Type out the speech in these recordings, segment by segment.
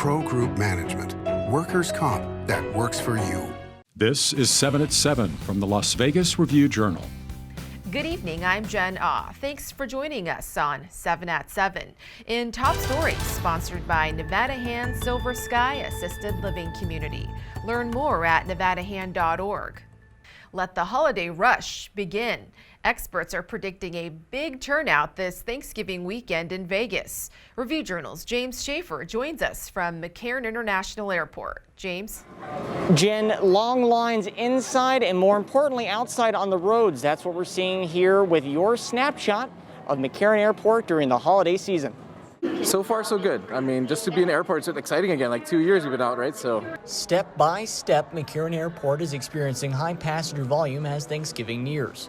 Pro Group Management. Workers' comp that works for you. This is 7 at 7 from the Las Vegas Review-Journal. Good evening, I'm Jen Ah. Thanks for joining us on 7 at 7. In Top Stories, sponsored by Nevada Hand Silver Sky Assisted Living Community. Learn more at nevadahand.org. Let the holiday rush begin. Experts are predicting a big turnout this Thanksgiving weekend in Vegas. Review Journal's James Schaefer joins us from McCarran International Airport. James? Jen, long lines inside and more importantly outside on the roads. That's what we're seeing here with your snapshot of McCarran Airport during the holiday season. So far, so good. I mean, just to be in the airport, it's exciting again. Like 2 years we've been out, right? So step by step, McCarran Airport is experiencing high passenger volume as Thanksgiving nears.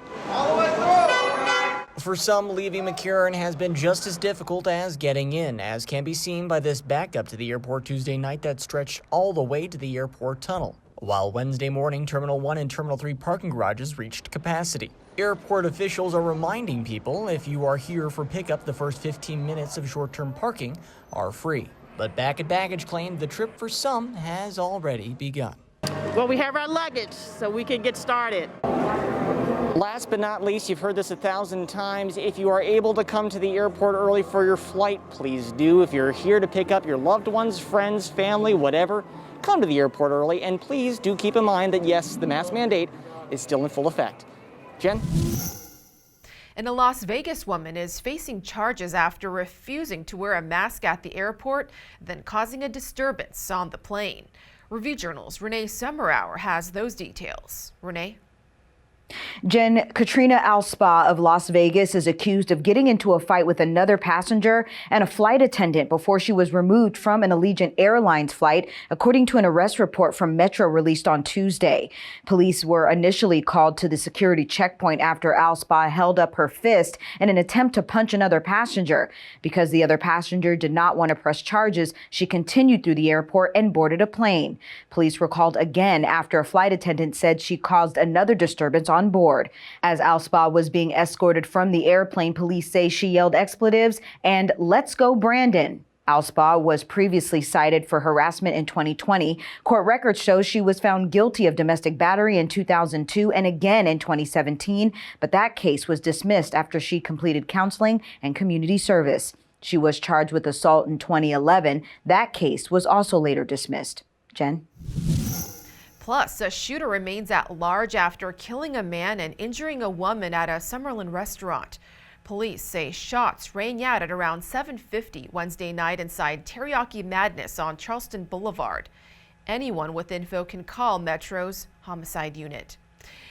For some, leaving McCarran has been just as difficult as getting in, as can be seen by this backup to the airport Tuesday night that stretched all the way to the airport tunnel, while Wednesday morning Terminal 1 and Terminal 3 parking garages reached capacity. Airport officials are reminding people if you are here for pickup, the first 15 minutes of short-term parking are free. But Back at Baggage claimed the trip for some has already begun. Well, we have our luggage, so we can get started. Last but not least, you've heard this 1,000 times. If you are able to come to the airport early for your flight, please do. If you're here to pick up your loved ones, friends, family, whatever, come to the airport early. And please do keep in mind that, yes, the mask mandate is still in full effect. Jen? And a Las Vegas woman is facing charges after refusing to wear a mask at the airport, then causing a disturbance on the plane. Review Journal's Renee Summerhour has those details. Renee? Jen, Katrina Alspa of Las Vegas is accused of getting into a fight with another passenger and a flight attendant before she was removed from an Allegiant Airlines flight, according to an arrest report from Metro released on Tuesday. Police were initially called to the security checkpoint after Alspa held up her fist in an attempt to punch another passenger. Because the other passenger did not want to press charges, she continued through the airport and boarded a plane. Police were called again after a flight attendant said she caused another disturbance on board. As Alspa was being escorted from the airplane, police say she yelled expletives and "Let's go, Brandon." Alspa was previously cited for harassment in 2020. Court records show she was found guilty of domestic battery in 2002 and again in 2017, but that case was dismissed after she completed counseling and community service. She was charged with assault in 2011. That case was also later dismissed. Jen? Plus, a shooter remains at large after killing a man and injuring a woman at a Summerlin restaurant. Police say shots rang out at around 7:50 Wednesday night inside Teriyaki Madness on Charleston Boulevard. Anyone with info can call Metro's homicide unit.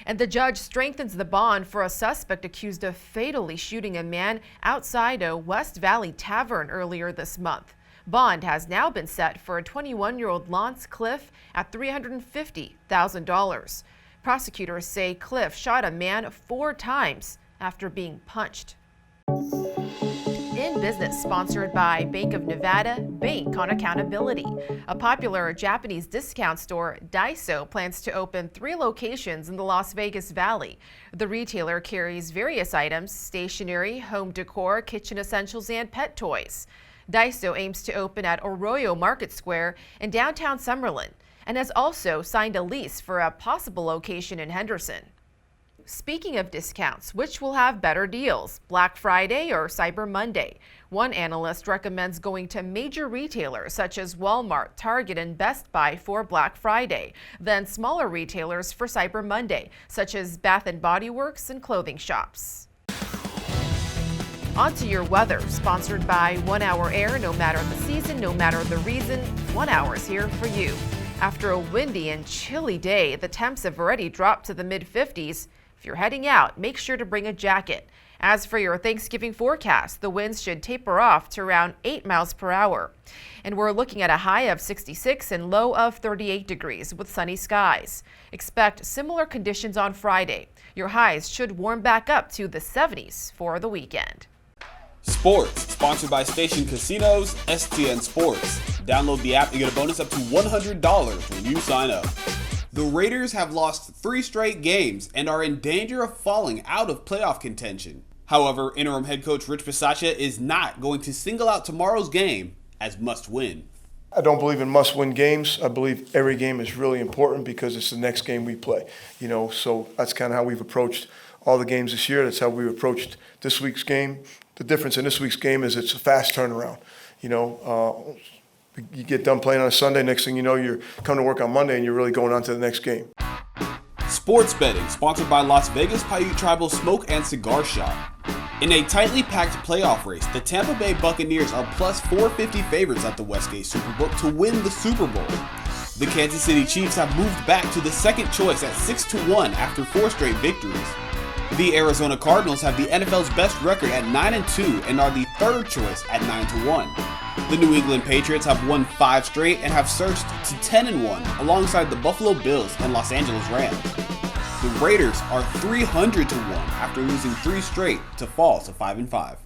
And the judge strengthens the bond for a suspect accused of fatally shooting a man outside a West Valley tavern earlier this month. Bond has now been set for a 21-year-old Lance Cliff at $350,000. Prosecutors say Cliff shot a man 4 times after being punched. In Business, sponsored by Bank of Nevada, Bank on Accountability. A popular Japanese discount store, Daiso, plans to open 3 locations in the Las Vegas Valley. The retailer carries various items: stationery, home decor, kitchen essentials, and pet toys. Daiso aims to open at Arroyo Market Square in downtown Summerlin and has also signed a lease for a possible location in Henderson. Speaking of discounts, which will have better deals, Black Friday or Cyber Monday? One analyst recommends going to major retailers such as Walmart, Target, and Best Buy for Black Friday, then smaller retailers for Cyber Monday, such as Bath & Body Works and clothing shops. On to your weather, sponsored by 1 Hour Air. No matter the season, no matter the reason, 1 Hour is here for you. After a windy and chilly day, the temps have already dropped to the mid-50s. If you're heading out, make sure to bring a jacket. As for your Thanksgiving forecast, the winds should taper off to around 8 miles per hour. And we're looking at a high of 66 and low of 38 degrees with sunny skies. Expect similar conditions on Friday. Your highs should warm back up to the 70s for the weekend. Sports, sponsored by Station Casinos, STN Sports. Download the app and get a bonus up to $100 when you sign up. The Raiders have lost 3 straight games and are in danger of falling out of playoff contention. However, interim head coach Rich Bisaccia is not going to single out tomorrow's game as must win. I don't believe in must-win games. I believe every game is really important because it's the next game we play. So that's kind of how we've approached all the games this year. That's how we approached this week's game. The difference in this week's game is it's a fast turnaround. You get done playing on a Sunday, next thing you know, you're coming to work on Monday and you're really going on to the next game. Sports betting, sponsored by Las Vegas Paiute Tribal Smoke and Cigar Shop. In a tightly packed playoff race, the Tampa Bay Buccaneers are plus 450 favorites at the Westgate SuperBook to win the Super Bowl. The Kansas City Chiefs have moved back to the second choice at 6-1 after 4 straight victories. The Arizona Cardinals have the NFL's best record at 9-2 and are the third choice at 9-1. The New England Patriots have won 5 straight and have surged to 10-1 alongside the Buffalo Bills and Los Angeles Rams. The Raiders are 300-1 after losing 3 straight to fall to 5-5.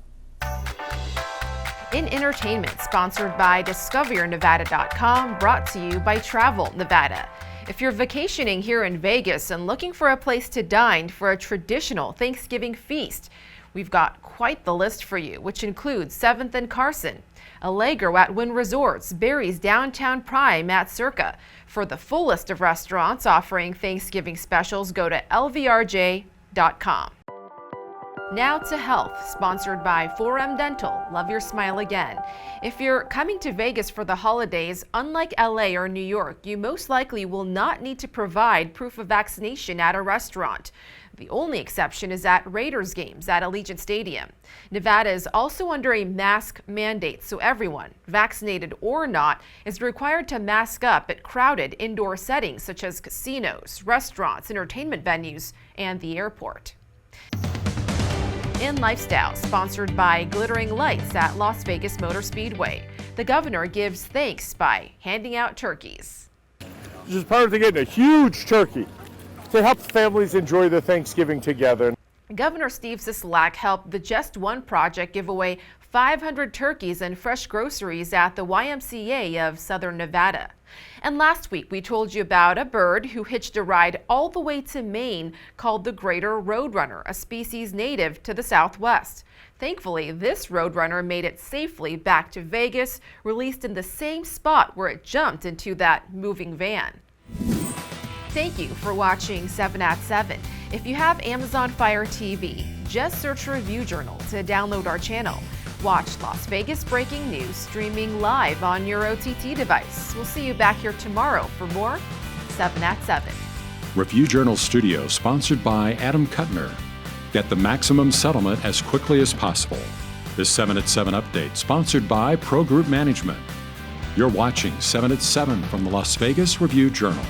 In entertainment, sponsored by DiscoverYourNevada.com, brought to you by Travel Nevada. If you're vacationing here in Vegas and looking for a place to dine for a traditional Thanksgiving feast, we've got quite the list for you, which includes 7th and Carson, Allegro at Wynn Resorts, Barry's Downtown Prime at Circa. For the full list of restaurants offering Thanksgiving specials, go to lvrj.com. Now to health, sponsored by 4M Dental. Love your smile again. If you're coming to Vegas for the holidays, unlike LA or New York, you most likely will not need to provide proof of vaccination at a restaurant. The only exception is at Raiders games at Allegiant Stadium. Nevada is also under a mask mandate, so everyone, vaccinated or not, is required to mask up at crowded indoor settings such as casinos, restaurants, entertainment venues, and the airport. In lifestyle, sponsored by Glittering Lights at Las Vegas Motor Speedway. The governor gives thanks by handing out turkeys. This is part of getting a huge turkey to help families enjoy the Thanksgiving together. Governor Steve SISOLAK helped the Just One Project give away 500 turkeys and fresh groceries at the YMCA of Southern Nevada. And last week we told you about a bird who hitched a ride all the way to Maine called the greater roadrunner, a species native to the Southwest. Thankfully, this roadrunner made it safely back to Vegas, released in the same spot where it jumped into that moving van. Thank you for watching 7 at 7. If you have Amazon Fire TV, just search Review Journal to download our channel. Watch Las Vegas breaking news streaming live on your OTT device. We'll see you back here tomorrow for more 7 at 7. Review Journal Studio, sponsored by Adam Kuttner. Get the maximum settlement as quickly as possible. This 7 at 7 update, sponsored by Pro Group Management. You're watching 7 at 7 from the Las Vegas Review Journal.